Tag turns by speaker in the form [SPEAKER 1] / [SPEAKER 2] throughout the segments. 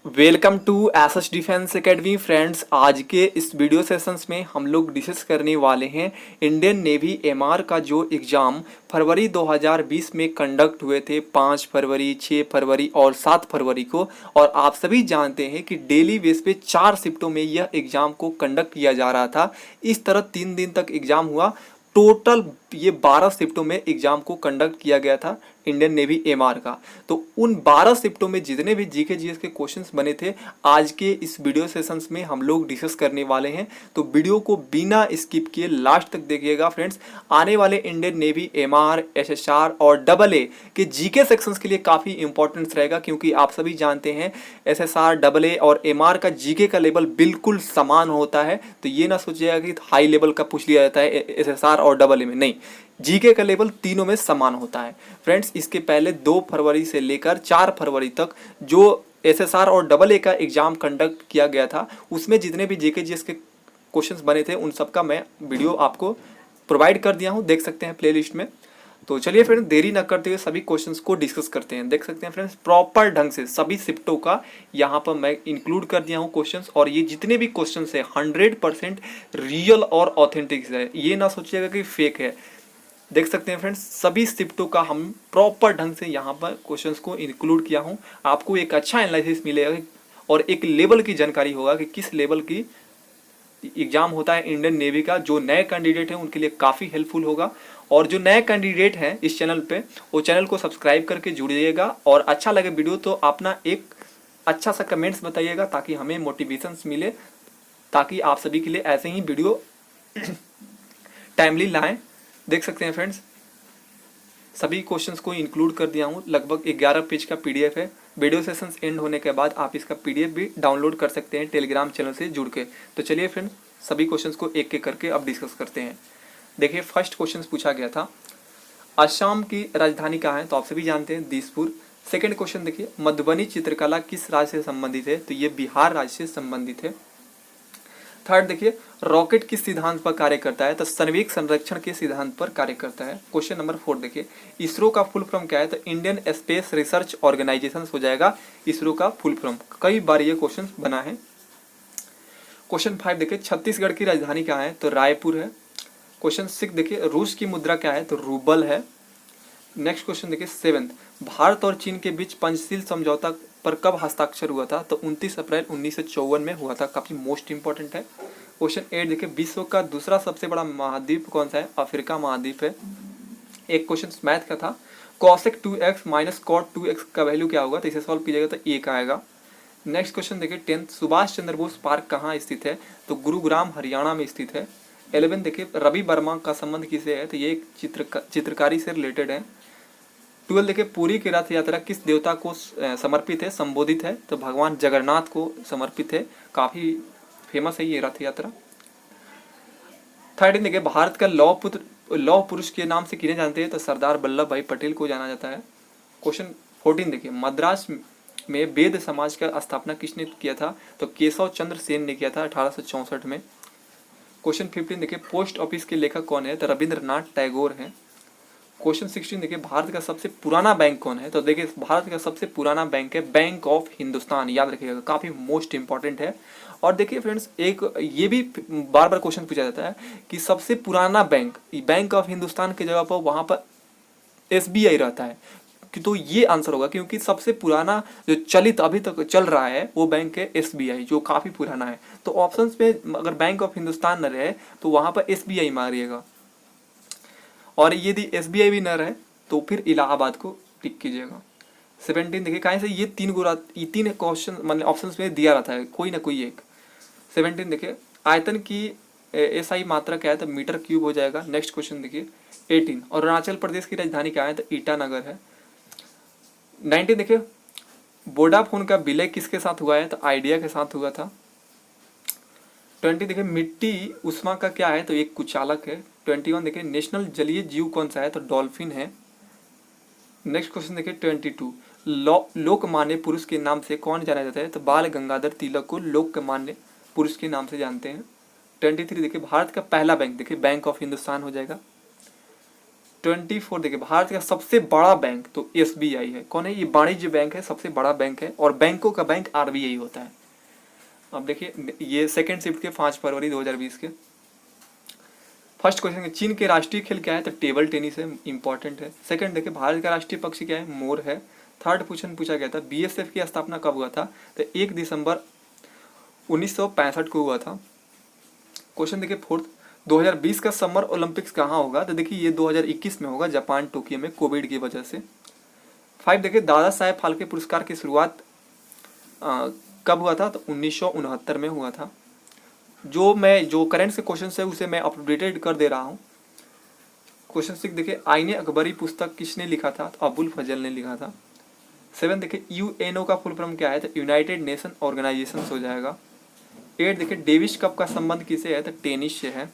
[SPEAKER 1] Welcome to SS defence academy friends. आज के इस वीडियो सेशंस में हम लोग डिस्कस करने वाले हैं इंडियन नेवी एमआर का जो एग्ज़ाम फरवरी 2020 में कंडक्ट हुए थे 5 फरवरी, 6 फरवरी और 7 फरवरी को। और आप सभी जानते हैं कि डेली बेस पे 4 शिफ्टों में यह एग्ज़ाम को कंडक्ट किया जा रहा था। इस तरह 3 दिन तक एग्ज़ाम हुआ। टोटल ये 12 शिफ्टों में एग्ज़ाम को कंडक्ट किया गया था इंडियन नेवी एमआर का। तो उन 12 शिफ्टों में जितने भी जीके जीएस के क्वेश्चंस बने थे आज के इस वीडियो सेशंस में हम लोग डिस्कस करने वाले हैं। तो वीडियो को बिना स्किप किए लास्ट तक देखिएगा फ्रेंड्स। आने वाले इंडियन नेवी एमआर, एसएसआर और डबल ए के जीके सेक्शंस के लिए काफ़ी इंपॉर्टेंस रहेगा, क्योंकि आप सभी जानते हैं एसएसआर, डबल ए और एमआर का जीके का लेवल बिल्कुल समान होता है। तो ये ना सोचिएगा कि हाई लेवल का पूछ लिया जाता है एसएसआर और डबल ए में, नहीं, जीके का लेवल तीनों में समान होता है फ्रेंड्स। इसके पहले 2 फरवरी से लेकर 4 फरवरी तक जो एसएसआर और डबल ए का एग्जाम कंडक्ट किया गया था उसमें जितने भी जीके जीएस के क्वेश्चंस बने थे उन सब का मैं वीडियो आपको प्रोवाइड कर दिया हूं, देख सकते हैं प्लेलिस्ट में। तो चलिए फ्रेंड्स, देरी न करते हुए सभी क्वेश्चंस को डिस्कस करते हैं। देख सकते हैं फ्रेंड्स, प्रॉपर ढंग से सभी शिफ्टों का यहाँ पर मैं इंक्लूड कर दिया हूँ क्वेश्चंस। और ये जितने भी क्वेश्चंस है 100% रियल और ऑथेंटिक है, ये ना सोचिएगा कि फेक है। देख सकते हैं फ्रेंड्स, सभी शिफ्टों का हम प्रॉपर ढंग से यहाँ पर क्वेश्चंस को इंक्लूड किया हूँ। आपको एक अच्छा एनालिसिस मिलेगा और एक लेवल की जानकारी होगा कि किस लेवल की एग्जाम होता है इंडियन नेवी का। जो नए कैंडिडेट हैं उनके लिए काफ़ी हेल्पफुल होगा। और जो नए कैंडिडेट हैं इस चैनल पे, वो चैनल को सब्सक्राइब करके जुड़िएगा। और अच्छा लगे वीडियो तो अपना एक अच्छा सा कमेंट्स बताइएगा ताकि हमें मोटिवेशंस मिले, ताकि आप सभी के लिए ऐसे ही वीडियो टाइमली लाएँ। देख सकते हैं फ्रेंड्स, सभी क्वेश्चंस को इंक्लूड कर दिया हूँ। लगभग 11 पेज का पीडीएफ है। वीडियो सेशंस एंड होने के बाद आप इसका पीडीएफ भी डाउनलोड कर सकते हैं टेलीग्राम चैनल से जुड़ के। तो चलिए फ्रेंड्स, सभी क्वेश्चंस को एक एक करके अब डिस्कस करते हैं। देखिए, फर्स्ट क्वेश्चन पूछा गया था असम की राजधानी कहाँ है, तो आप सभी जानते हैं दिसपुर। सेकेंड क्वेश्चन देखिए, मधुबनी चित्रकला किस राज्य से संबंधित है, तो ये बिहार राज्य से संबंधित है। थर्ड देखिए, रॉकेट किस सिद्धांत पर कार्य करता है, तो संवेग संरक्षण के सिद्धांत पर कार्य करता है। क्वेश्चन नंबर 4 देखिए, इसरो का फुल फॉर्म क्या है, तो इंडियन स्पेस रिसर्च ऑर्गेनाइजेशन हो जाएगा इसरो का फुल फॉर्म। कई बार ये क्वेश्चन बना है। क्वेश्चन 5 देखिए, छत्तीसगढ़ की राजधानी कहाँ है, तो रायपुर है। क्वेश्चन 6 देखिए, रूस की मुद्रा क्या है, तो रूबल है। नेक्स्ट क्वेश्चन देखिए 7, भारत और चीन के बीच पंचशील समझौता पर कब हस्ताक्षर हुआ था, तो 29 अप्रैल 1954 में हुआ था। काफी मोस्ट इंपॉर्टेंट है। क्वेश्चन 8 देखिए, विश्व का दूसरा सबसे बड़ा महाद्वीप कौन सा है, अफ्रीका महाद्वीप है। एक क्वेश्चन मैथ का था, cosec 2x minus cot 2x का वैल्यू क्या होगा, तो इसे सॉल्व कीजिएगा तो 1 आएगा। नेक्स्ट क्वेश्चन देखिए 10, सुभाष चंद्र बोस पार्क कहाँ स्थित है, तो गुरुग्राम हरियाणा में स्थित है। 11 देखिए, रवि वर्मा का संबंध किसे है, तो ये एक चित्रकारी से रिलेटेड है। 12 देखिए, पुरी की रथ यात्रा किस देवता को समर्पित है, संबोधित है, तो भगवान जगन्नाथ को समर्पित है। काफी फेमस है ये रथ यात्रा। 13 देखिए, भारत का लौह पुरुष के नाम से किन्हें जानते हैं, तो सरदार वल्लभ भाई पटेल को जाना जाता है। क्वेश्चन 14 देखिए, मद्रास में वेद समाज का स्थापना किसने किया था, तो केशव चंद्र सेन ने किया था 1864 में। क्वेश्चन 15 देखिए, पोस्ट ऑफिस के लेखक कौन है, तो रविंद्रनाथ टैगोर है। क्वेश्चन 16 देखिए, भारत का सबसे पुराना बैंक कौन है, तो देखिए भारत का सबसे पुराना बैंक है बैंक ऑफ हिंदुस्तान, याद रखिएगा, काफी मोस्ट इंपॉर्टेंट है। और देखिए फ्रेंड्स, एक ये भी बार बार क्वेश्चन पूछा जाता है कि सबसे पुराना बैंक ऑफ हिंदुस्तान की जगह पर वहां पर एसबीआई रहता है, कि तो ये आंसर होगा, क्योंकि सबसे पुराना जो चलित अभी तक चल रहा है वो बैंक है एसबीआई, जो काफी पुराना है। तो ऑप्शंस में अगर बैंक ऑफ हिंदुस्तान न रहे तो वहां पर एसबीआई मारिएगा, और यदि एसबीआई भी न रहे तो फिर इलाहाबाद को टिक कीजिएगा। 17 देखिए, कहाँ से ये तीन क्वेश्चन मतलब ऑप्शन में दिया रहता है, कोई ना कोई एक। 17 देखिए, आयतन की एसआई मात्रा क्या है, तो मीटर क्यूब हो जाएगा। नेक्स्ट क्वेश्चन देखिए 18, और अरुणाचल प्रदेश की राजधानी क्या है, तो ईटानगर है। 19 देखिए, वोडाफोन का विलय किसके साथ हुआ है, तो आइडिया के साथ हुआ था। 20 देखिए, मिट्टी उष्मा का क्या है, तो एक कुचालक है। 21 देखिए, नेशनल जलीय जीव कौन सा है, तो डॉल्फिन है। नेक्स्ट क्वेश्चन देखिए 22, लोकमान्य पुरुष के नाम से कौन जाना जाता है, तो बाल गंगाधर तिलक को लोकमान्य पुरुष के नाम से जानते हैं। 23 देखिए, भारत का पहला बैंक, देखिए बैंक ऑफ हिंदुस्तान हो जाएगा। 24 देखिए भारत का सबसे बड़ा बैंक तो एसबीआई है। कौन है ये? वाणिज्य बैंक है, सबसे बड़ा बैंक है और बैंकों का बैंक आरबीआई होता है। अब देखिए ये सेकंड शिफ्ट के 5 फरवरी 2020 के। फर्स्ट क्वेश्चन, चीन के राष्ट्रीय खेल क्या है? तो टेबल टेनिस है, इंपॉर्टेंट है। सेकंड देखिए भारत का राष्ट्रीय पक्षी क्या है? मोर है। थर्ड क्वेश्चन पूछा गया था बीएसएफ की स्थापना कब हुआ था? तो 1 दिसंबर 1965 को हुआ था। क्वेश्चन देखिए फोर्थ, 2020 का समर ओलंपिक्स कहाँ होगा? तो देखिए ये 2021 में होगा, जापान टोक्यो में, कोविड की वजह से। 5 देखिए दादा साहेब फाल्के पुरस्कार की शुरुआत कब हुआ था? तो 1969 में हुआ था। जो करंट से क्वेश्चन है उसे मैं अपडेटेड कर दे रहा हूँ। क्वेश्चन 6 देखिए आईने अकबरी पुस्तक किसने लिखा था? तो अबुल फजल ने लिखा था। 7 देखिए यूएनओ का फुल फॉर्म क्या है? तो यूनाइटेड नेशन ऑर्गेनाइजेशन हो जाएगा। 8 देखिए डेविस कप का संबंध किसे है? तो टेनिस से है।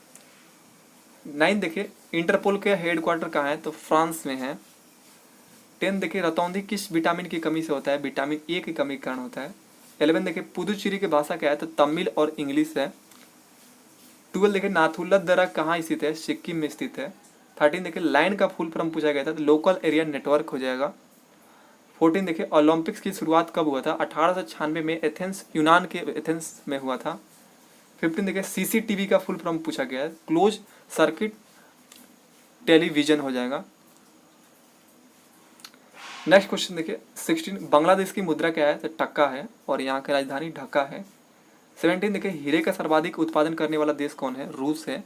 [SPEAKER 1] 9 देखिए इंटरपोल के हेडक्वार्टर कहाँ है? तो फ्रांस में है। 10 देखिए रतौंधी किस विटामिन की कमी से होता है? विटामिन ए की कमी के कारण होता है। 11 देखिए पुदुचेरी की भाषा क्या है? तो तमिल और इंग्लिश है। 12 देखिए नाथुला दर्रा कहाँ स्थित है? सिक्किम में स्थित है। 13 देखिए लाइन का फुल फॉर्म पूछा गया था, तो लोकल एरिया नेटवर्क हो जाएगा। 14 देखिए ओलंपिक्स की शुरुआत कब हुआ था? 1896 में एथेंस, यूनान के एथेंस में हुआ था। 15 देखिए सीसीटीवी का फुल फॉर्म पूछा गया है, क्लोज सर्किट टेलीविजन हो जाएगा। नेक्स्ट क्वेश्चन देखिए 16 बांग्लादेश की मुद्रा क्या है? तो टक्का है और यहाँ की राजधानी ढाका है। 17 देखिए हीरे का सर्वाधिक उत्पादन करने वाला देश कौन है? रूस है।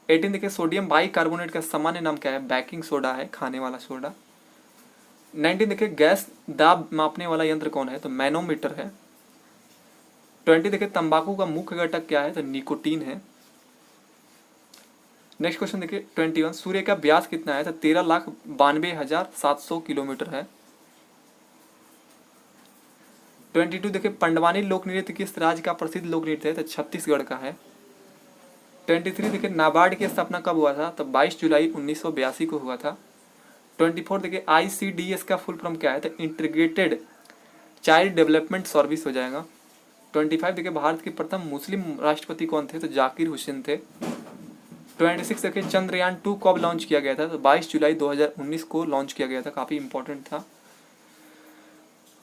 [SPEAKER 1] 18 देखिए सोडियम बाइकार्बोनेट का सामान्य नाम क्या है? बेकिंग सोडा है, खाने वाला सोडा। 19 देखिए गैस दाब मापने वाला यंत्र कौन है? तो मैनोमीटर है। 20 देखिए तंबाकू का मुख्य घटक क्या है? तो निकोटीन है। नेक्स्ट क्वेश्चन देखिए 21 सूर्य का व्यास कितना है? तो 13,92,700 किलोमीटर है। 22 देखिए पंडवानी लोक नृत्य किस राज्य का प्रसिद्ध लोक नृत्य है? तो छत्तीसगढ़ का है। 23 देखिए नाबार्ड की स्थापना कब हुआ था? तो 22 जुलाई 1982 को हुआ था। 24 देखिए ICDS का फुल फॉर्म क्या है? तो इंटीग्रेटेड चाइल्ड डेवलपमेंट सर्विस हो जाएगा। 25 देखिए भारत के प्रथम मुस्लिम राष्ट्रपति कौन थे? तो जाकिर हुसैन थे। 26 देखिए चंद्रयान 2 कब लॉन्च किया गया था? तो 22 जुलाई 2019 को लॉन्च किया गया था, काफी इंपॉर्टेंट था।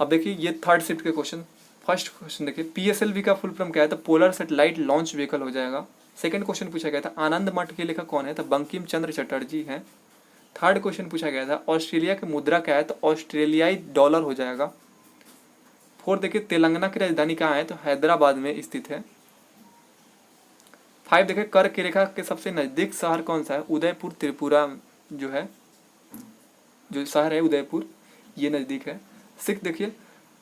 [SPEAKER 1] अब देखिए ये थर्ड शिफ्ट के क्वेश्चन। फर्स्ट क्वेश्चन देखिए PSLV का फुल फॉर्म क्या है? तो पोलर सैटेलाइट लॉन्च व्हीकल हो जाएगा। सेकंड क्वेश्चन पूछा गया था आनंद मठ के लेखक कौन है? तो बंकिम चंद्र चटर्जी हैं। थर्ड क्वेश्चन पूछा गया था ऑस्ट्रेलिया की मुद्रा क्या है? तो ऑस्ट्रेलियाई डॉलर हो जाएगा। फोर्थ देखिए तेलंगाना की राजधानी कहाँ है? तो हैदराबाद में स्थित है। 5 देखिए कर्क रेखा के सबसे नजदीक शहर कौन सा है? उदयपुर, त्रिपुरा जो है, जो शहर है उदयपुर, ये नजदीक है। 6 देखिए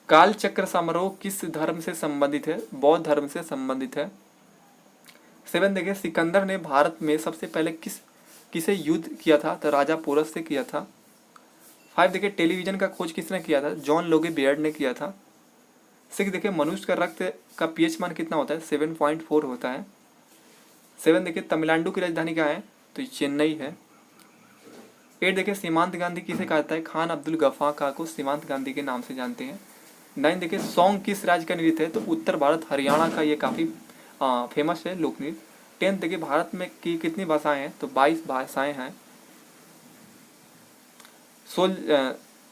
[SPEAKER 1] काल चक्र समारोह किस धर्म से संबंधित है? बौद्ध धर्म से संबंधित है। 7 देखिए सिकंदर ने भारत में सबसे पहले किसे युद्ध किया था? तो राजा पोरस से किया था। 5 देखिए टेलीविजन का खोज किसने किया था? जॉन लोगे बेयर्ड ने किया था। 6 देखिए मनुष्य का रक्त का पीएच मान कितना होता है? 7.4 होता है। 7 देखिए तमिलनाडु की राजधानी क्या है? तो चेन्नई है। 8 देखिए सीमांत गांधी किसे कहता है? खान अब्दुल गफ्फार को सीमांत गांधी के नाम से जानते हैं। 9 देखिए सॉन्ग किस राज्य का नृत्य है? तो उत्तर भारत हरियाणा का ये काफ़ी फेमस है लोक नृत्य। 10 देखिए भारत में की कितनी भाषाएं हैं? तो 22 भाषाएं हैं।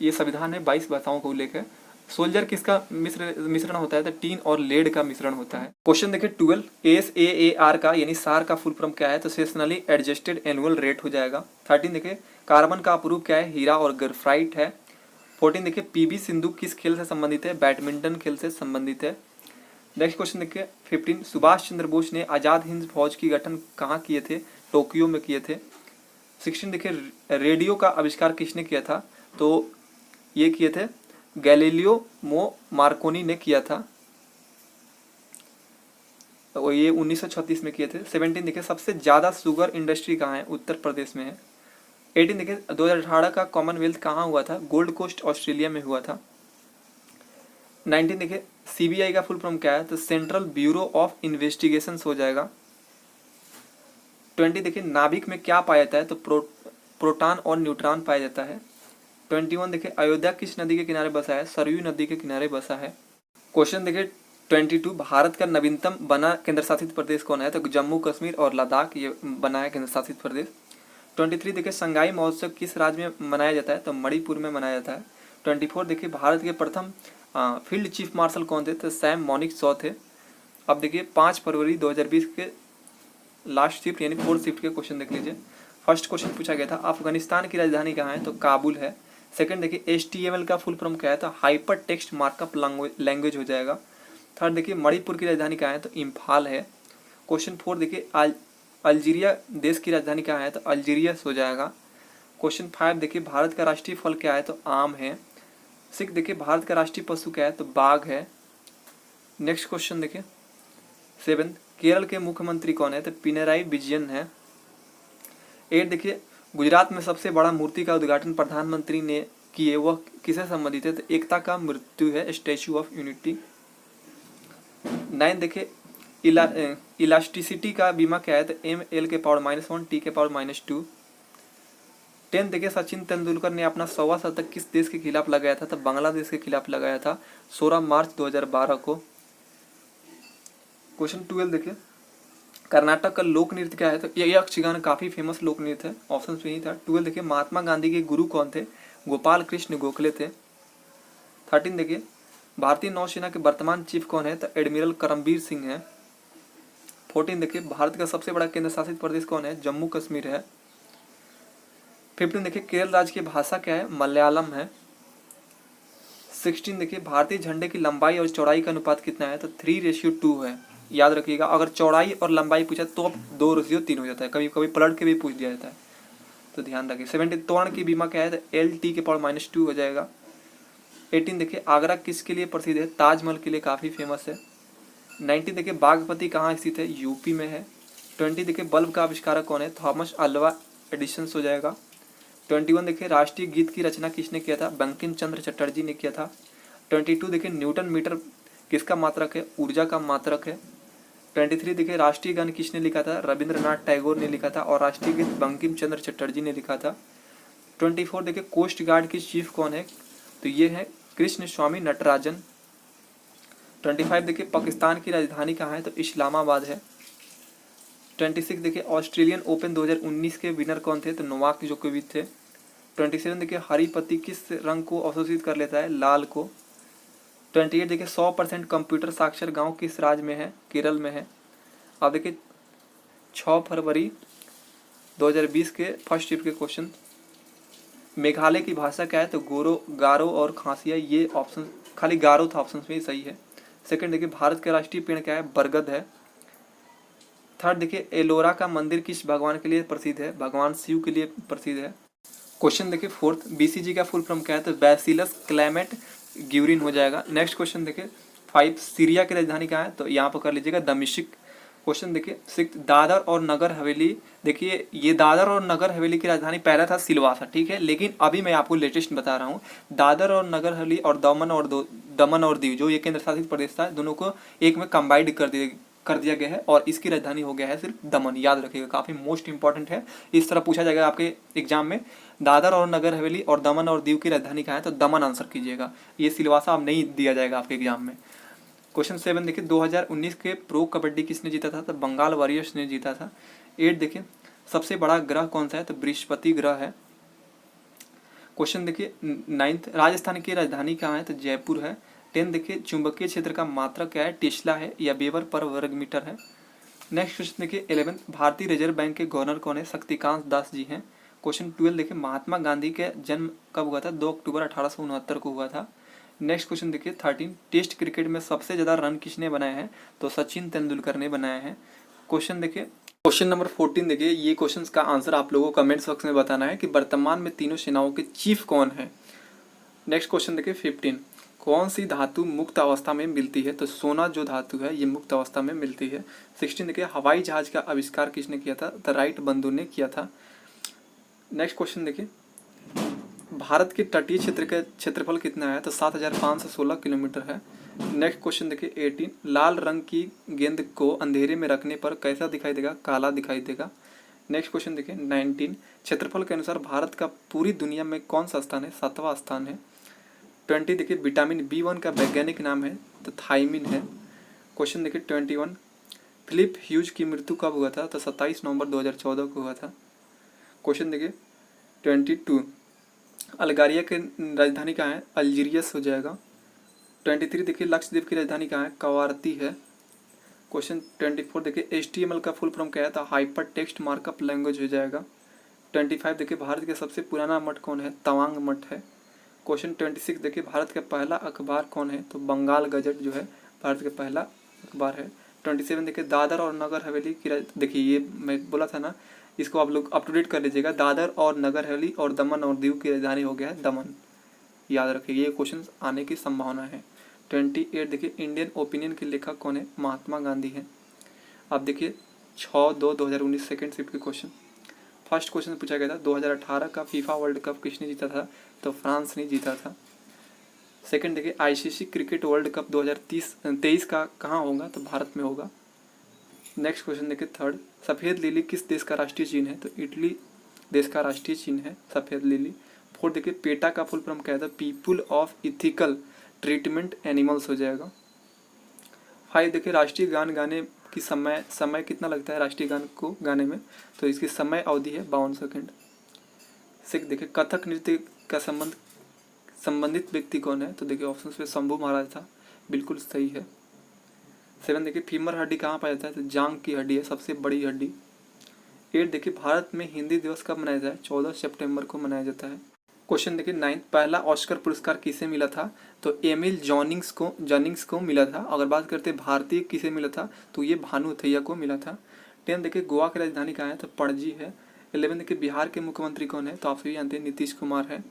[SPEAKER 1] ये संविधान है 22 भाषाओं को लेकर। सोल्जर किसका मिश्रण होता है? तो टीन और लेड का मिश्रण होता है। क्वेश्चन देखिए 12 SAAR का यानी सार का फुल फॉर्म क्या है? तो सेशनली एडजस्टेड एनुअल रेट हो जाएगा। 13 देखिए कार्बन का अपरूप क्या है? हीरा और ग्रेफाइट है। 14 देखिए PV सिंधु किस खेल से संबंधित है? बैडमिंटन खेल से संबंधित है। नेक्स्ट क्वेश्चन देखिए 15 सुभाष चंद्र बोस ने आजाद हिंद फौज की गठन कहाँ किए थे? टोक्यो में किए थे। 16 देखिए रेडियो का आविष्कार किसने किया था? तो ये किए थे गैलीलियो मार्कोनी ने किया था, तो ये 1936 में किए थे। 17 देखिए सबसे ज्यादा शुगर इंडस्ट्री कहाँ है? उत्तर प्रदेश में है। 18 देखिए 2018 का कॉमनवेल्थ कहाँ हुआ था? गोल्ड कोस्ट ऑस्ट्रेलिया में हुआ था। 19 देखिए CBI का फुल फॉर्म क्या है? तो सेंट्रल ब्यूरो ऑफ इन्वेस्टिगेशन हो जाएगा। 20 देखिए नाभिक में क्या पाया जाता है? तो प्रोटॉन और न्यूट्रॉन पाया जाता है। 21 देखिए अयोध्या किस नदी के किनारे बसा है? सरयू नदी के किनारे बसा है। क्वेश्चन देखिए 22 भारत का नवीनतम बना केंद्र शासित प्रदेश कौन है? तो जम्मू कश्मीर और लद्दाख ये बना है केंद्र शासित प्रदेश। 23 देखिए संगाई महोत्सव किस राज्य में मनाया जाता है, तो मणिपुर में मनाया जाता है। 24 देखिए भारत के प्रथम फील्ड चीफ मार्शल कौन थे, तो सैम मॉनिक शॉ थे। अब देखिए 5 फरवरी 2020 के लास्ट शिफ्ट यानी 4th शिफ्ट के क्वेश्चन देख लीजिए। फर्स्ट क्वेश्चन पूछा गया था अफगानिस्तान की राजधानी कहाँ है, तो काबुल है। सेकंड देखिए HTML का फुल फॉर्म क्या है, तो हाइपर टेक्स्ट मार्कअप लैंग्वेज हो जाएगा। थर्ड देखिए मणिपुर की राजधानी कहाँ है, तो इम्फाल है। क्वेश्चन 4 देखिए अल्जीरिया देश की राजधानी कहाँ है, तो अल्जीरियस हो जाएगा। क्वेश्चन 5 देखिए भारत का राष्ट्रीय फल क्या है, तो आम है। 6 देखिए भारत का राष्ट्रीय पशु क्या है, तो बाघ है। नेक्स्ट क्वेश्चन देखिए 7 केरल के मुख्यमंत्री कौन है, तो पिनराई विजयन है। 8 देखिए गुजरात में सबसे बड़ा मूर्ति का उद्घाटन प्रधानमंत्री ने किए, वह किसे संबंधित है, तो एकता का मृत्यु है, स्टैचू ऑफ यूनिटी। 9 देखिए इलास्टिसिटी का बीमा क्या है, तो ML के पावर -1 T के पावर -2। 10 देखिए सचिन तेंदुलकर ने अपना 100वां शतक किस देश के खिलाफ लगाया था, तो बांग्लादेश के खिलाफ लगाया था 16 मार्च 2012 को। क्वेश्चन 12 देखिए कर्नाटक का लोक नृत्य क्या है, तो ये यक्षगान काफी फेमस लोक नृत्य है, ऑप्शन में ही था। 12 देखिए महात्मा गांधी के गुरु कौन थे, गोपाल कृष्ण गोखले थे। 13 देखिए भारतीय नौसेना के वर्तमान चीफ कौन है, तो एडमिरल करमबीर सिंह है। 14 देखिए भारत का सबसे बड़ा केंद्र शासित प्रदेश कौन है, जम्मू कश्मीर है। 15 देखिए केरल राज्य की भाषा क्या है, मलयालम है। 16 देखिए भारतीय झंडे की लंबाई और चौड़ाई का अनुपात कितना है, तो 3:2 है। याद रखिएगा अगर चौड़ाई और लंबाई पूछा तो अब 2:3 हो जाता है, कभी कभी पलट के भी पूछ दिया जाता है, तो ध्यान रखिए। 17 त्वरण की बीमा क्या है, तो LT के पावर -2 हो जाएगा। 18 देखिए आगरा किसके लिए प्रसिद्ध है, ताजमहल के लिए काफ़ी फेमस है। 19 देखिए बागपति कहाँ स्थित है, यूपी में है। 20 देखिए बल्ब का आविष्कारक कौन है, थॉमस अल्वा एडिसन हो जाएगा। 21 देखिए राष्ट्रीय गीत की रचना किसने किया था, बंकिम चंद्र चटर्जी ने किया था। 22 देखिए न्यूटन मीटर किसका मात्रक है, ऊर्जा का मात्रक है। 23 देखिए राष्ट्रीय गान किसने लिखा था, रविंद्रनाथ टैगोर ने लिखा था और राष्ट्रीय गीत बंकिम चंद्र चटर्जी ने लिखा था। 24 देखिए कोस्ट गार्ड की चीफ कौन है, तो ये है कृष्ण स्वामी नटराजन। 25 देखिए पाकिस्तान की राजधानी कहाँ है, तो इस्लामाबाद है। 26 देखिए ऑस्ट्रेलियन ओपन 2019 के विनर कौन थे, तो नोवाक जोकोविच थे। 27 देखिए हरी पत्ती किस रंग को अवशोषित कर लेता है, लाल को। 28 देखिए 100% कंप्यूटर साक्षर गांव किस राज्य में है, केरल में है। अब देखिए 6 फरवरी 2020 के फर्स्ट शिफ्ट के क्वेश्चन। मेघालय की भाषा क्या है, तो गारो और खासिया, ये ऑप्शन खाली गारो था, ऑप्शन में सही है। सेकंड देखिए भारत का राष्ट्रीय पेड़ क्या है, बरगद है। थर्ड देखिए एलोरा का मंदिर किस भगवान के लिए प्रसिद्ध है, भगवान शिव के लिए प्रसिद्ध है। क्वेश्चन देखिए 4th BCG का फुल फॉर्म क्या है, तो बैसिलस क्लेमेंट ग्यूरिन हो जाएगा। नेक्स्ट क्वेश्चन देखिए 5 सीरिया की राजधानी कहाँ है, तो यहाँ पर कर लीजिएगा दमिश्क। क्वेश्चन देखिए 6 दादर और नगर हवेली, देखिए ये दादर और नगर हवेली की राजधानी पहला था सिलवासा, ठीक है, लेकिन अभी मैं आपको लेटेस्ट बता रहा हूँ दादर और नगर हवेली और दमन और दीव जो ये केंद्र शासित प्रदेश था, दोनों को एक में कंबाइंड कर दिया गया है और इसकी राजधानी हो गया है सिर्फ दमन। याद रखिएगा काफी मोस्ट इंपॉर्टेंट है, इस तरह पूछा जाएगा आपके एग्जाम में, दादर और नगर हवेली और दमन और दीव की राजधानी कहाँ है, तो दमन आंसर कीजिएगा, ये सिलवासा अब नहीं दिया जाएगा आपके एग्जाम में। क्वेश्चन 7 देखिए 2019 के प्रो कबड्डी किसने जीता था, तो बंगाल वॉरियर्स ने जीता था। 8 देखिए सबसे बड़ा ग्रह कौन सा है, तो बृहस्पति ग्रह है। क्वेश्चन देखिए 9th राजस्थान की राजधानी कहाँ है, तो जयपुर है। 10 देखिए चुंबकीय क्षेत्र का मात्रक क्या है, टेस्ला है या वेबर पर वर्ग मीटर है। नेक्स्ट क्वेश्चन देखिए 11th भारतीय रिजर्व बैंक के गवर्नर कौन है, शक्तिकांत दास जी हैं। क्वेश्चन 12 देखिए महात्मा गांधी का जन्म कब हुआ था, 2 अक्टूबर 1869 को हुआ था। नेक्स्ट क्वेश्चन देखिए 13 टेस्ट क्रिकेट में सबसे ज्यादा रन किसने बनाए हैं, तो सचिन तेंदुलकर ने बनाए हैं। क्वेश्चन देखिए क्वेश्चन नंबर 14 देखिए, ये क्वेश्चन का आंसर आप लोगों को कमेंट बॉक्स में बताना है कि वर्तमान में तीनों सेनाओं के चीफ कौन है। नेक्स्ट क्वेश्चन देखिए 15 कौन सी धातु मुक्त अवस्था में मिलती है, तो सोना जो धातु है ये मुक्त अवस्था में मिलती है। 16 देखिए हवाई जहाज का आविष्कार किसने किया था, तो राइट बंधु ने किया था। नेक्स्ट क्वेश्चन देखिए भारत के तटीय क्षेत्र का क्षेत्रफल कितना है, तो 7516 किलोमीटर है। नेक्स्ट क्वेश्चन देखिए 18 लाल रंग की गेंद को अंधेरे में रखने पर कैसा दिखाई देगा, काला दिखाई देगा। नेक्स्ट क्वेश्चन देखिए 19 क्षेत्रफल के अनुसार भारत का पूरी दुनिया में कौन सा स्थान है, 7वां स्थान है। 20 देखिए विटामिन B1 का वैज्ञानिक नाम है, तो थाइमिन है। क्वेश्चन देखिए 21 फिलिप ह्यूज की मृत्यु कब हुआ था, तो 27 नवंबर 2014 को हुआ था। क्वेश्चन देखिए 22 अल्गारिया की राजधानी कहाँ है? अल्जीरियस हो जाएगा। 23 देखिए लक्षद्वीप की राजधानी कहाँ है? कवारती है। क्वेश्चन 24 देखिए HTML का फुल फॉर्म क्या है? तो हाइपर टेक्स्ट मार्कअप लैंग्वेज हो जाएगा। 25 देखिए भारत का सबसे पुराना मठ कौन है? तवांग मठ है। क्वेश्चन 26 देखिए भारत का पहला अखबार कौन है? तो बंगाल गजट जो है भारत का पहला अखबार है। 27 देखिए दादर और नगर हवेली की देखिए ये मैं बोला था ना, इसको आप लोग अप टू डेट कर लीजिएगा। दादर और नगर हवेली और दमन और दीव की राजधानी हो गया है दमन, याद रखिए ये क्वेश्चन आने की संभावना है। 28 देखिए इंडियन ओपिनियन के लेखक कौन है? महात्मा गांधी हैं। अब देखिए 6/2/2019 सेकेंड शिफ्ट के क्वेश्चन। फर्स्ट क्वेश्चन पूछा गया था 2018 का फीफा वर्ल्ड कप किसने जीता था? तो फ्रांस ने जीता था। सेकंड देखिए ICC क्रिकेट वर्ल्ड कप 2023 का कहाँ होगा? तो भारत में होगा। नेक्स्ट क्वेश्चन देखिए थर्ड सफ़ेद लिली किस देश का राष्ट्रीय चिन्ह है? तो इटली देश का राष्ट्रीय चिन्ह है सफ़ेद लिली। फोर्थ देखिए पेटा का फुल फॉर्म क्या है? People of ethical treatment animals हो जाएगा। 5 देखिए राष्ट्रीय गान गाने की समय कितना लगता है राष्ट्रीय गान को गाने में? तो इसकी समय अवधि है 52 सेकेंड। 6 देखिए कथक नृत्य का संबंधित व्यक्ति कौन है? तो देखिए ऑप्शन में शंभू महाराज था, बिल्कुल सही है। 7 देखिए फीमर हड्डी कहाँ पाया जाता है? तो जांग की हड्डी है सबसे बड़ी हड्डी। 8 देखिए भारत में हिंदी दिवस कब मनाया जाता है? 14 सितंबर को मनाया जाता है। क्वेश्चन देखिए 9 पहला ऑस्कर पुरस्कार किसे मिला था? तो एमिल जॉनिंग्स को मिला था। अगर बात करते भारतीय किसे मिला था? तो ये भानु अथैया को मिला था। 10 देखिए गोवा की राजधानी कहाँ है? तो पणजी है। 11 देखिए बिहार के मुख्यमंत्री कौन है? तो आप सभी जानते हैं नीतीश कुमार है।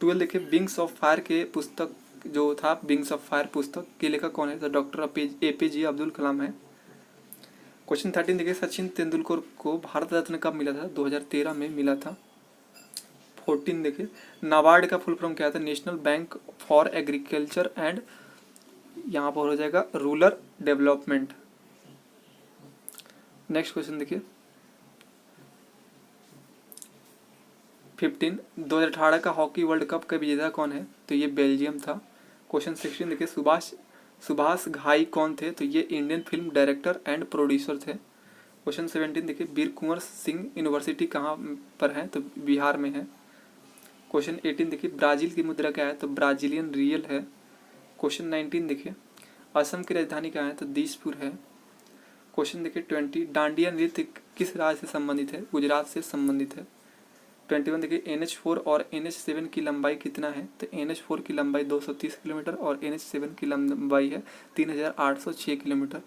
[SPEAKER 1] 12 देखिए विंग्स ऑफ फायर के पुस्तक जो था विंग्स ऑफ फायर पुस्तक के लेखक कौन है? तो डॉक्टर APJ अब्दुल कलाम है। क्वेश्चन 13 देखिए सचिन तेंदुलकर को भारत रत्न कब मिला था? 2013 में मिला था। 14 देखिए नाबार्ड का फुल फॉर्म क्या था? National bank for agriculture and यहाँ पर हो जाएगा रूरल डेवलपमेंट। नेक्स्ट क्वेश्चन देखिए 15 2018 का हॉकी वर्ल्ड कप का विजेता कौन है? तो ये बेल्जियम था। क्वेश्चन 16 देखिए सुभाष घाई कौन थे? तो ये Indian film director and producer थे। क्वेश्चन 17 देखिए वीर कुंवर सिंह यूनिवर्सिटी कहाँ पर है? तो बिहार में है। क्वेश्चन 18 देखिए ब्राजील की मुद्रा क्या है? तो ब्राजीलियन रियल है। क्वेश्चन 19 देखिए असम की राजधानी कहाँ है? तो दिसपुर है। क्वेश्चन देखिए 20 डांडिया नृत्य किस राज्य से संबंधित है? गुजरात से संबंधित है। 21 देखिए NH4 और NH7 की लंबाई कितना है? तो NH4 की लंबाई 230 किलोमीटर और NH7 की लंबाई है 3806 किलोमीटर।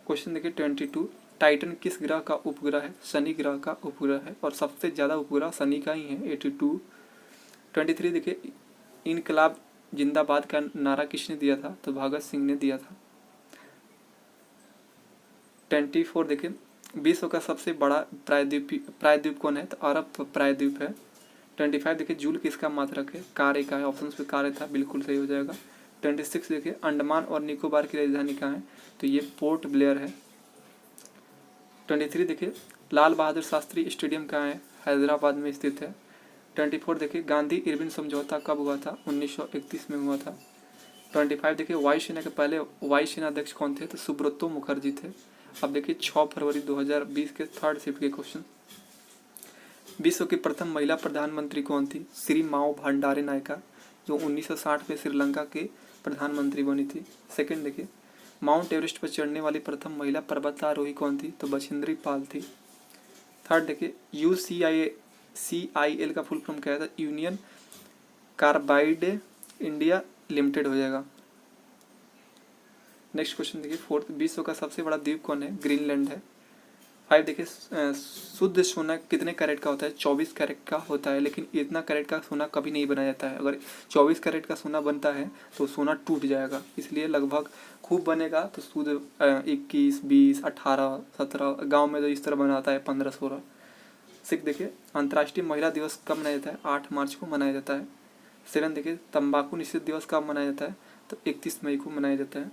[SPEAKER 1] क्वेश्चन देखिए 22 टाइटन किस ग्रह का उपग्रह है? शनि ग्रह का उपग्रह है और सबसे ज़्यादा उपग्रह शनि का ही है 82। 23 देखिए इनकलाब जिंदाबाद का नारा किसने दिया था? तो भगत सिंह ने दिया था। 24 देखिए विश्व का सबसे बड़ा प्रायद्वीप कौन है? तो अरब प्रायद्वीप है। 25 देखिए जूल किसका मात्रक है? कार्य का है। ऑप्शन पे कार्य था, बिल्कुल सही हो जाएगा। 26 देखिए अंडमान और निकोबार की राजधानी कहाँ है? तो ये पोर्ट ब्लेयर है। 23 देखिए लाल बहादुर शास्त्री स्टेडियम कहाँ है? हैदराबाद में स्थित है। 24 देखिए गांधी इरविन समझौता कब हुआ था? 1931 में हुआ था। 25 देखिए वायुसेना के पहले वायुसेना अध्यक्ष कौन थे? तो सुब्रतो मुखर्जी थे। अब देखिए 6 फरवरी 2020 के थर्ड शिफ्ट के क्वेश्चन। विश्व की प्रथम महिला प्रधानमंत्री कौन थी? श्री माओ भंडारे नायका, जो 1960 में श्रीलंका के प्रधानमंत्री बनी थी। सेकंड देखिए माउंट एवरेस्ट पर चढ़ने वाली प्रथम महिला पर्वतारोही कौन थी? तो बछेंद्री पाल थी। थर्ड देखिए UCIL का फुल फॉर्म क्या है? यूनियन कार्बाइड इंडिया लिमिटेड हो जाएगा। नेक्स्ट क्वेश्चन देखिए फोर्थ विश्व का सबसे बड़ा द्वीप कौन है? ग्रीनलैंड है। 5 देखिए शुद्ध सोना कितने कैरेट का होता है? 24 कैरेट का होता है, लेकिन इतना कैरेट का सोना कभी नहीं बनाया जाता है। अगर 24 कैरेट का सोना बनता है तो सोना टूट जाएगा, इसलिए लगभग खूब बनेगा तो शुद्ध 21, 20, 18, 17, गाँव में तो इस तरह बनाता है 15, 16। 6 देखिए अंतर्राष्ट्रीय महिला दिवस कब मनाया जाता है? 8 मार्च को मनाया जाता है। 7 देखिए तंबाकू निषेध दिवस कब मनाया जाता है? तो 31 मई को मनाया जाता है।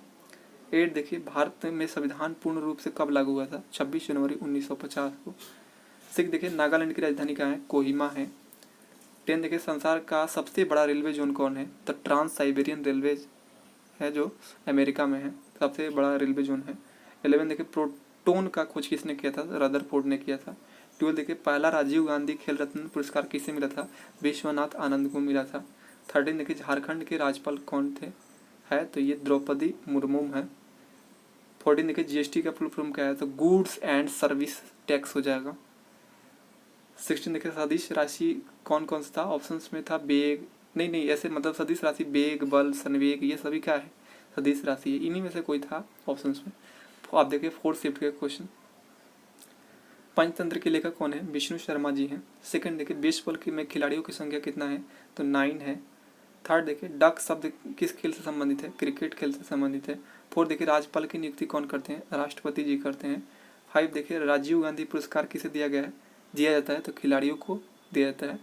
[SPEAKER 1] 8 देखिए भारत में संविधान पूर्ण रूप से कब लागू हुआ था? 26 जनवरी 1950 को। 6 देखिए नागालैंड की राजधानी कहाँ है? कोहिमा है। 10 देखिए संसार का सबसे बड़ा रेलवे जोन कौन है? तो ट्रांस साइबेरियन रेलवे है, जो अमेरिका में है, सबसे बड़ा रेलवे जोन है। 11 देखिए प्रोटोन का खोज किसने किया था? रदरफोर्ड ने किया था। 12 देखिए पहला राजीव गांधी खेल रत्न पुरस्कार किसे मिला था? विश्वनाथ आनंद को मिला था। 13 देखिए झारखंड के राज्यपाल कौन थे? है तो ये द्रौपदी मुर्मू है। 14 देखिए जीएसटी का फुल फॉर्म क्या है? तो गुड्स एंड सर्विस टैक्स हो जाएगा। 16 देखिए सदिश राशि कौन कौन सा था? ऑप्शंस में था बेग, नहीं ऐसे मतलब सदिश राशि बेग, बल, संवेग, ये सभी क्या है? सदिश राशि है। इन्हीं में से कोई था ऑप्शंस में। आप देखिए 4th शिफ्ट के क्वेश्चन। पंचतंत्र के लेखक कौन है? विष्णु शर्मा जी हैं। सेकंड देखिए बेसबॉल में खिलाड़ियों की संख्या कितना है? तो 9 है। थर्ड देखिए डक शब्द किस खेल से संबंधित है? क्रिकेट खेल से संबंधित है। 4 देखिए राज्यपाल की नियुक्ति कौन करते हैं? राष्ट्रपति जी करते हैं। 5 देखिए राजीव गांधी पुरस्कार किसे दिया गया है? दिया जाता है तो खिलाड़ियों को दिया जाता है।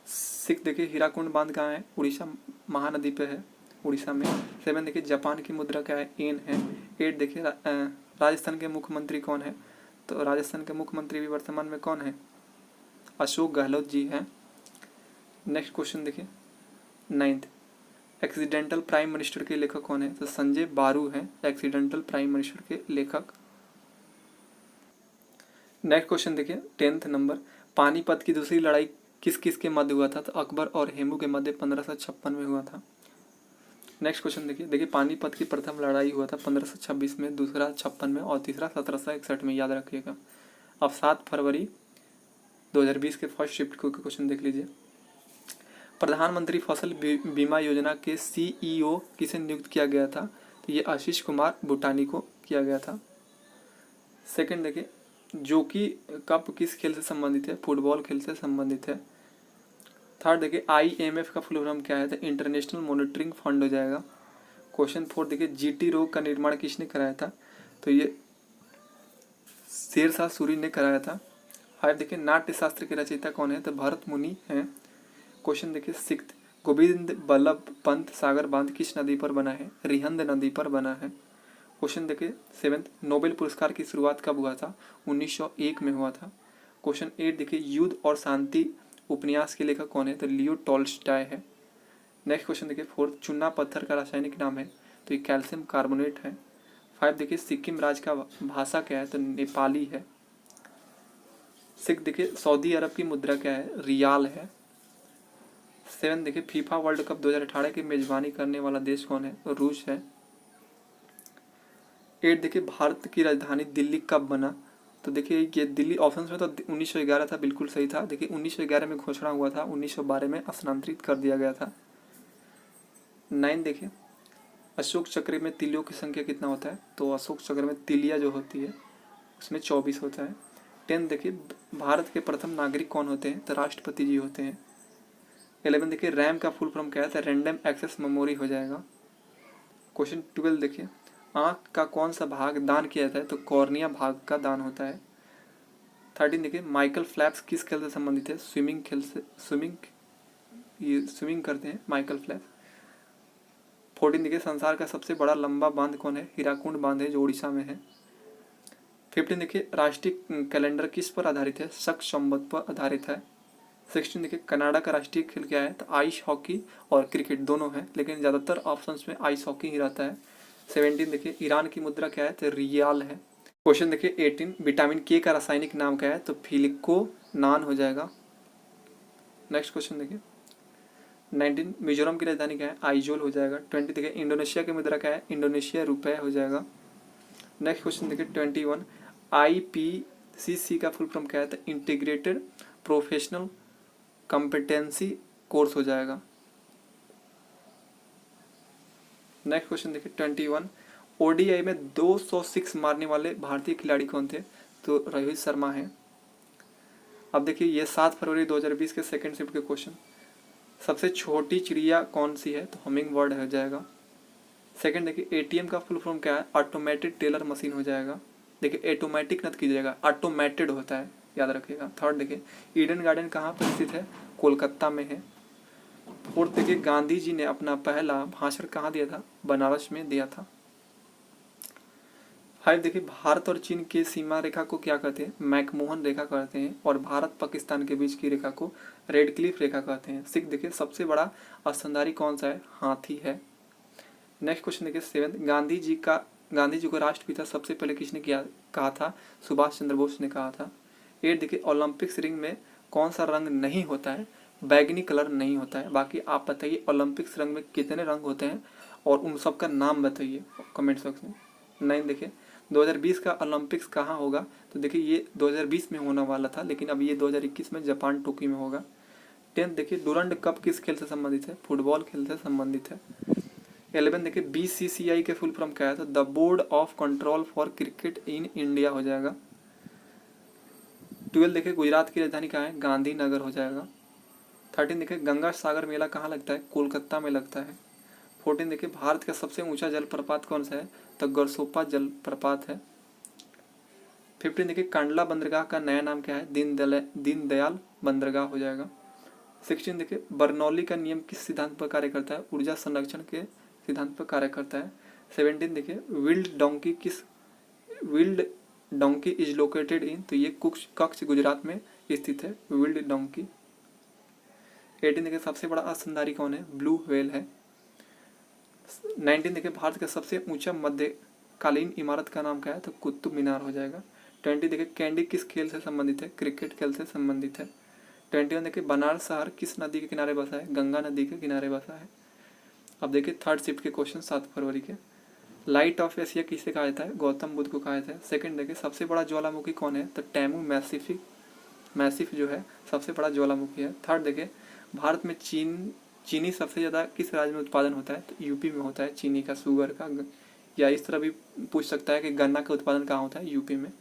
[SPEAKER 1] 6 देखिए हीराकुंड बांध कहाँ है? उड़ीसा महानदी पे है, उड़ीसा में। 7 देखिए जापान की मुद्रा क्या है? येन है। 8 देखिए राजस्थान के मुख्यमंत्री कौन है? तो राजस्थान के मुख्यमंत्री भी वर्तमान में कौन है? अशोक गहलोत जी हैं। नेक्स्ट क्वेश्चन देखिए 9th एक्सीडेंटल प्राइम मिनिस्टर के लेखक कौन है? तो संजय बारू हैं एक्सीडेंटल प्राइम मिनिस्टर के लेखक। नेक्स्ट क्वेश्चन देखिए 10th नंबर, पानीपत की दूसरी लड़ाई किस किस के मध्य हुआ था? तो अकबर और हेमू के मध्य 1556 में हुआ था। नेक्स्ट क्वेश्चन देखिए पानीपत की प्रथम लड़ाई हुआ था 1526 में, दूसरा 56 में और तीसरा 1761 में, याद रखिएगा। अब 7 फरवरी 2020 के फर्स्ट शिफ्ट को क्वेश्चन देख लीजिए। प्रधानमंत्री फसल बीमा योजना के सीईओ किसे नियुक्त किया गया था? तो ये आशीष कुमार भूटानी को किया गया था। सेकंड देखिए जॉकी कप किस खेल से संबंधित है? फुटबॉल खेल से संबंधित है। थर्ड देखिए IMF का फुल फॉर्म क्या है? तो इंटरनेशनल मॉनिटरिंग फंड हो जाएगा। क्वेश्चन 4 देखिए GT रोग का निर्माण किसने कराया था? तो ये शेरशाह सूरी ने कराया था। 5 देखिए नाट्य शास्त्र के रचयिता कौन है? तो भरत मुनि हैं। क्वेश्चन देखिए 6 गोविंद बल्लभ पंत सागर बांध किस नदी पर बना है? रिहंद नदी पर बना है। क्वेश्चन देखिए 7 नोबेल पुरस्कार की शुरुआत कब हुआ था? 1901 में हुआ था। क्वेश्चन 8 देखिए युद्ध और शांति उपन्यास के लेखक कौन है? तो लियो टॉल्स्टॉय है। नेक्स्ट क्वेश्चन देखिए 4 चूना पत्थर का रासायनिक नाम है? तो ये कैल्शियम कार्बोनेट है। 5 देखिए सिक्किम राज्य का भाषा क्या है? तो नेपाली है। 6 देखिए सऊदी अरब की मुद्रा क्या है? रियाल है। 7 देखिए फीफा वर्ल्ड कप 2018 की मेजबानी करने वाला देश कौन है? तो रूस है। 8 देखिए भारत की राजधानी दिल्ली कब बना? तो देखिए ये दिल्ली ऑप्शंस में तो 1911 था, बिल्कुल सही था। देखिए 1911 में घोषणा हुआ था, 1912 में स्थानांतरित कर दिया गया था। 9 देखिए अशोक चक्र में तिलियों की संख्या कितना होता है? तो अशोक चक्र में तिलियां जो होती है उसमें 24 होता है। 10 देखिए भारत के प्रथम नागरिक कौन होते हैं? तो राष्ट्रपति जी होते हैं। 11 देखिए रैम का फुल फॉर्म क्या है? तो रैंडम एक्सेस मेमोरी हो जाएगा। क्वेश्चन 12 देखिए आँख का कौन सा भाग दान किया जाता है? तो कॉर्निया भाग का दान होता है। 13 देखिए माइकल फ्लैप्स किस खेल से संबंधित है? स्विमिंग खेल से, ये स्विमिंग करते हैं माइकल फ्लैप्स। 14 देखिए संसार का सबसे बड़ा लंबा बांध कौन है? हीराकुंड बांध है जो उड़ीसा में है। 15 देखिए राष्ट्रीय कैलेंडर किस पर आधारित है? शक संवत पर आधारित है। 16 देखिए कनाडा का राष्ट्रीय खेल क्या है? तो आइस हॉकी और क्रिकेट दोनों है, लेकिन ज़्यादातर ऑप्शंस में आइस हॉकी ही रहता है। 17 देखिए ईरान की मुद्रा क्या है? तो रियाल है। क्वेश्चन देखिए 18 विटामिन के का रासायनिक नाम क्या है? तो फिलिकोनान हो जाएगा। नेक्स्ट क्वेश्चन देखिए 19 मिजोरम की राजधानी क्या है? आइजोल हो जाएगा। 20 देखिए इंडोनेशिया की मुद्रा क्या है? इंडोनेशिया रुपये हो जाएगा। नेक्स्ट क्वेश्चन देखिए 21 IPCC का फुल फॉर्म क्या है? तो इंटीग्रेटेड प्रोफेशनल कॉम्पिटेंसी कोर्स हो जाएगा। नेक्स्ट क्वेश्चन देखिए 21 ODI में 206 मारने वाले भारतीय खिलाड़ी कौन थे? तो रोहित शर्मा हैं। अब देखिए ये 7 फरवरी 2020 के सेकंड शिफ्ट के क्वेश्चन। सबसे छोटी चिड़िया कौन सी है? तो हमिंग बर्ड हो जाएगा। सेकंड देखिए ATM का फुल फॉर्म क्या है? ऑटोमेटेड टेलर मशीन हो जाएगा। देखिए ऑटोमेटिक मत कीजिएगा, ऑटोमेटेड होता है, याद रखिएगा। थर्ड देखिए ईडन गार्डन कहाँ पर स्थित है? कोलकाता में है। फोर्थ देखिए गांधी जी ने अपना पहला भाषण कहाँ दिया था? बनारस में दिया था। 5 देखिए भारत और चीन के सीमा रेखा को क्या कहते हैं? मैकमोहन रेखा कहते हैं, और भारत पाकिस्तान के बीच की रेखा को रेड क्लिफ रेखा कहते हैं। 6 देखिए सबसे बड़ा स्तनधारी कौन सा है? हाथी है। नेक्स्ट क्वेश्चन देखिए 7 गांधी जी को राष्ट्रपिता सबसे पहले किसने कहा था? सुभाष चंद्र बोस ने कहा था। 8 देखिए ओलंपिक्स रिंग में कौन सा रंग नहीं होता है, बैगनी कलर नहीं होता है। बाकी आप बताइए ओलंपिक्स रंग में कितने रंग होते हैं और उन सब का नाम बताइए कमेंट सेक्शन में। 9 देखिए 2020 का ओलंपिक्स कहाँ होगा, तो देखिए ये 2020 में होने वाला था, लेकिन अब ये 2021 में जापान टोक्यो में होगा। 10 देखिए डूरंड कप किस खेल से संबंधित है, फुटबॉल खेल से संबंधित है। 11 देखिए BCCI के फुल फॉर्म क्या है, तो the board of control for cricket in India हो जाएगा। 12 देखिए गुजरात की राजधानी कहाँ है, गांधीनगर हो जाएगा। 13 देखिए गंगा सागर मेला कहाँ लगता है, कोलकाता में लगता है। 14 देखिए भारत का सबसे ऊंचा जलप्रपात कौन सा है, तो गरसोपा जलप्रपात है। 15 देखिए कांडला बंदरगाह का नया नाम क्या है, दीनदयाल बंदरगाह हो जाएगा। 16 देखिए बर्नौली का नियम किस सिद्धांत पर कार्य करता है, ऊर्जा संरक्षण के सिद्धांत पर कार्य करता है। 17 देखिए wild donkey is located in, तो ये कच्छ गुजरात में स्थित है विल्ड डोंकी। 18 देखिए सबसे बड़ा स्तनधारी कौन है, ब्लू व्हेल है। 19 देखिए भारत का सबसे ऊंचा मध्यकालीन इमारत का नाम क्या है, तो कुतुब मीनार हो जाएगा। 20 देखिए कैंडी किस खेल से संबंधित है, क्रिकेट खेल से संबंधित है। 21 देखिए बनारस शहर किस नदी के किनारे बसा है, गंगा नदी के किनारे बसा है। अब देखिए थर्ड शिफ्ट के क्वेश्चन 7 फरवरी के। लाइट ऑफ एशिया किसे कहा जाता है, गौतम बुद्ध को कहा जाता है। सेकंड देखिए सबसे बड़ा ज्वालामुखी कौन है, तो टैमू मैसिफ जो है सबसे बड़ा ज्वालामुखी है। थर्ड देखिए भारत में चीनी सबसे ज़्यादा किस राज्य में उत्पादन होता है, तो यूपी में होता है चीनी का, शुगर का, या इस तरह भी पूछ सकता है कि गन्ना का उत्पादन कहाँ होता है, यूपी में।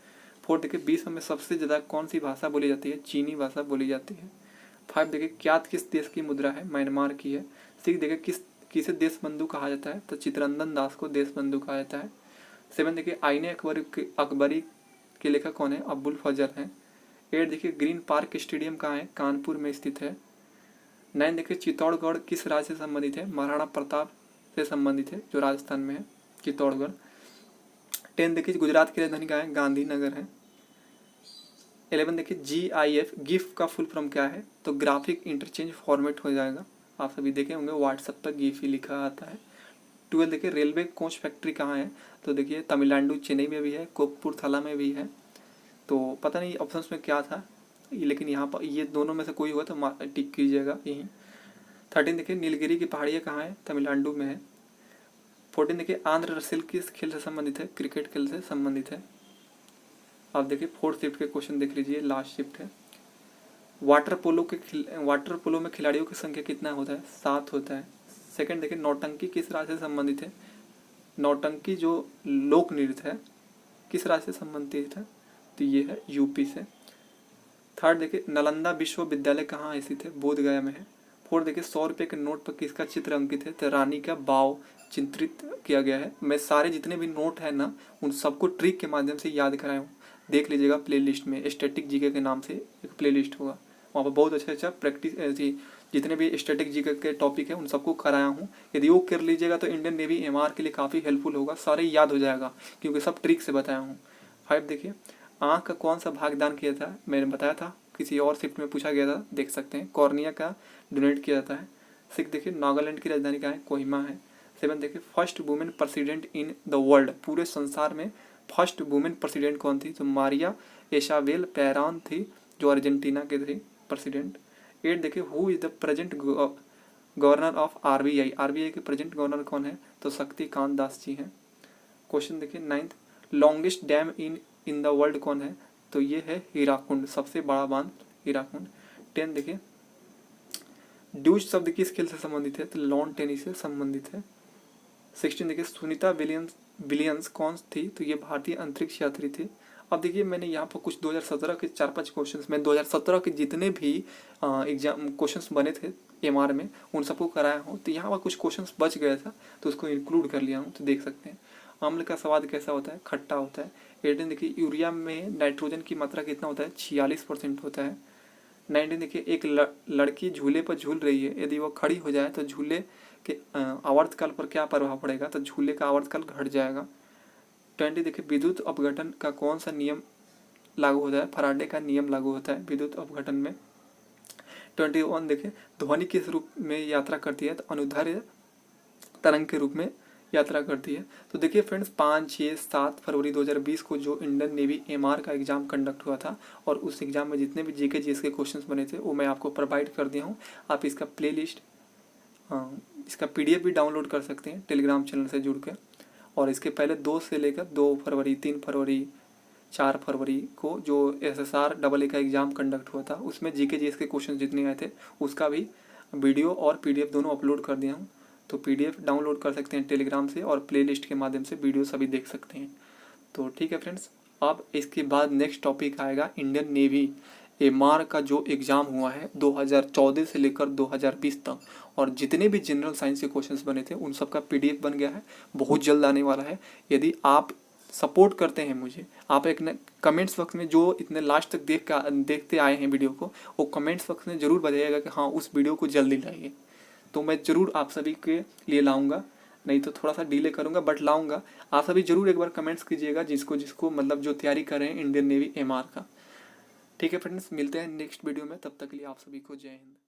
[SPEAKER 1] फोर्थ देखिए विश्व में सबसे ज़्यादा कौन सी भाषा बोली जाती है, चीनी भाषा बोली जाती है। 5 देखिए क्यात किस देश की मुद्रा है, म्यांमार की है। 6 देखिए किसे देश बंधु कहा जाता है, तो चित्तरंजन दास को देश बंधु कहा जाता है। 7 देखिए आईने अकबरी के लेखक कौन है, अब्बुल फजल हैं। 8 देखिए ग्रीन पार्क स्टेडियम कहाँ है, कानपुर में स्थित है। 9 देखिए चित्तौड़गढ़ किस राज्य से संबंधित है, महाराणा प्रताप से संबंधित है, जो राजस्थान में है चित्तौड़गढ़। 10 देखिए गुजरात की राजधानी कहाँ है, गांधीनगर है। 11 देखिए GIF का फुल फॉर्म क्या है, तो ग्राफिक इंटरचेंज फॉर्मेट हो जाएगा। आप सभी देखे होंगे व्हाट्सएप पर GIF ही लिखा आता है। 12 देखिए रेलवे कोच फैक्ट्री कहाँ है, तो देखिए तमिलनाडु चेन्नई में भी है, कपूरथला में भी है। तो पता नहीं ऑप्शंस में क्या था, लेकिन यहाँ पर ये दोनों में से कोई हुआ तो टिक कीजिएगा यहीं। 13 देखिए नीलगिरी की पहाड़ियाँ कहाँ है, तमिलनाडु में है। 14 देखिए आंध्र रसेल किस खेल से संबंधित है, क्रिकेट खेल से संबंधित है। अब देखिए फोर्थ शिफ्ट के क्वेश्चन देख लीजिए, लास्ट शिफ्ट है। वाटर पोलो में खिलाड़ियों की संख्या कितना होता है, 7 होता है। सेकंड देखिए नौटंकी किस राज्य से संबंधित है, नौटंकी जो लोक नृत्य है किस राज्य से संबंधित है, तो ये है यूपी से। थर्ड देखिए नालंदा विश्वविद्यालय कहाँ स्थित है, बोध गया में है। फोर्थ देखिए 100 रुपये के नोट पर किसका चित्र अंकित है, तो रानी का बाव चित्रित किया गया है। मैं सारे जितने भी नोट है ना उन सबको ट्रिक के माध्यम से याद कराया हूँ, देख लीजिएगा प्लेलिस्ट में, स्टैटिक जीके के नाम से एक प्लेलिस्ट होगा, वहाँ पर बहुत अच्छा प्रैक्टिस ऐसी जितने भी स्टैटिक जीके के टॉपिक है उन सबको कराया हूँ। यदि वो कर लीजिएगा तो इंडियन नेवी MR के लिए काफ़ी हेल्पफुल होगा, सारे याद हो जाएगा क्योंकि सब ट्रिक से बताया हूँ। 5 देखिए आँख का कौन सा भाग दान किया था, मैंने बताया था, किसी और शिफ्ट में पूछा गया था, देख सकते हैं, कॉर्निया का डोनेट किया जाता है। 6 देखिए नागालैंड की राजधानी कहाँ है, कोहिमा है। 7 देखिए first women president in the world, पूरे संसार में फर्स्ट वुमेन प्रेसिडेंट कौन थी, तो मारिया इसाबेल पेरॉन थी, जो अर्जेंटीना के थे प्रेसिडेंट। 8 देखिए who is the present governor of RBI के प्रेजेंट गवर्नर कौन है, तो शक्तिकांत दास जी हैं। क्वेश्चन देखिए 9th longest dam in the world कौन है, तो ये है हीराकुंड, सबसे बड़ा बांध हीराकुंड। 10 देखिए ड्यूज शब्द किस खेल से संबंधित है, तो लॉन टेनिस से संबंधित है। 16 देखिए सुनीता विलियम्स कौन थी, तो ये भारतीय अंतरिक्ष यात्री थे। अब देखिए मैंने यहाँ पर कुछ 2017 के 4-5 क्वेश्चंस में 2017 के जितने भी एग्जाम क्वेश्चंस बने थे MR में उन सबको कराया हूँ, तो यहाँ पर कुछ क्वेश्चंस बच गया था तो उसको इंक्लूड कर लिया हूँ, तो देख सकते हैं। अम्ल का स्वाद कैसा होता है, खट्टा होता है। 18 देखिए यूरिया में नाइट्रोजन की मात्रा कितना होता है, 46% होता है। 19 देखिए एक लड़की झूले पर झूल रही है, यदि वो खड़ी हो जाए तो झूले के आवर्तकाल पर क्या प्रभाव पड़ेगा, तो झूले का आवर्तकाल घट जाएगा। 20 देखिए विद्युत अपघटन का कौन सा नियम लागू होता है, फराडे का नियम लागू होता है विद्युत अपघटन में। 21 देखिए ध्वनि किस रूप में यात्रा करती है, तो अनुदैर्ध्य तरंग के रूप में यात्रा करती है। तो देखिए फ्रेंड्स, 5, 6, 7 फरवरी 2020 को जो इंडियन नेवी एमआर का एग्ज़ाम कंडक्ट हुआ था और उस एग्ज़ाम में जितने भी जीके जीएस के क्वेश्चंस बने थे वो मैं आपको प्रोवाइड कर दिया हूँ। आप इसका प्लेलिस्ट, हाँ, इसका पीडीएफ भी डाउनलोड कर सकते हैं टेलीग्राम चैनल से जुड़ कर। और इसके पहले 2 से लेकर 2 फरवरी, 3 फरवरी, 4 फरवरी को जो SSR AA का एग्ज़ाम कंडक्ट हुआ था उसमें जीके जीएस के क्वेश्चन जितने आए थे उसका भी वीडियो और पीडीएफ दोनों अपलोड कर दिया हूँ। तो पीडीएफ डाउनलोड कर सकते हैं टेलीग्राम से और प्लेलिस्ट के माध्यम से वीडियो सभी देख सकते हैं। तो ठीक है फ्रेंड्स, अब इसके बाद नेक्स्ट टॉपिक आएगा इंडियन नेवी एमआर का जो एग्ज़ाम हुआ है 2014 से लेकर 2020 तक, और जितने भी जनरल साइंस के क्वेश्चंस बने थे उन सब का पीडीएफ बन गया है, बहुत जल्द आने वाला है। यदि आप सपोर्ट करते हैं मुझे, आप एक कमेंट्स बॉक्स में जो इतने लास्ट तक देखते आए हैं वीडियो को, वो कमेंट्स बॉक्स में ज़रूर बताइएगा कि हाँ उस वीडियो को जल्दी लाइए, तो मैं ज़रूर आप सभी के लिए लाऊंगा। नहीं तो थोड़ा सा डिले करूंगा बट लाऊंगा। आप सभी ज़रूर एक बार कमेंट्स कीजिएगा जिसको जिसको मतलब जो तैयारी कर रहे हैं इंडियन नेवी एमआर का। ठीक है फ्रेंड्स, मिलते हैं नेक्स्ट वीडियो में, तब तक के लिए आप सभी को जय हिंद।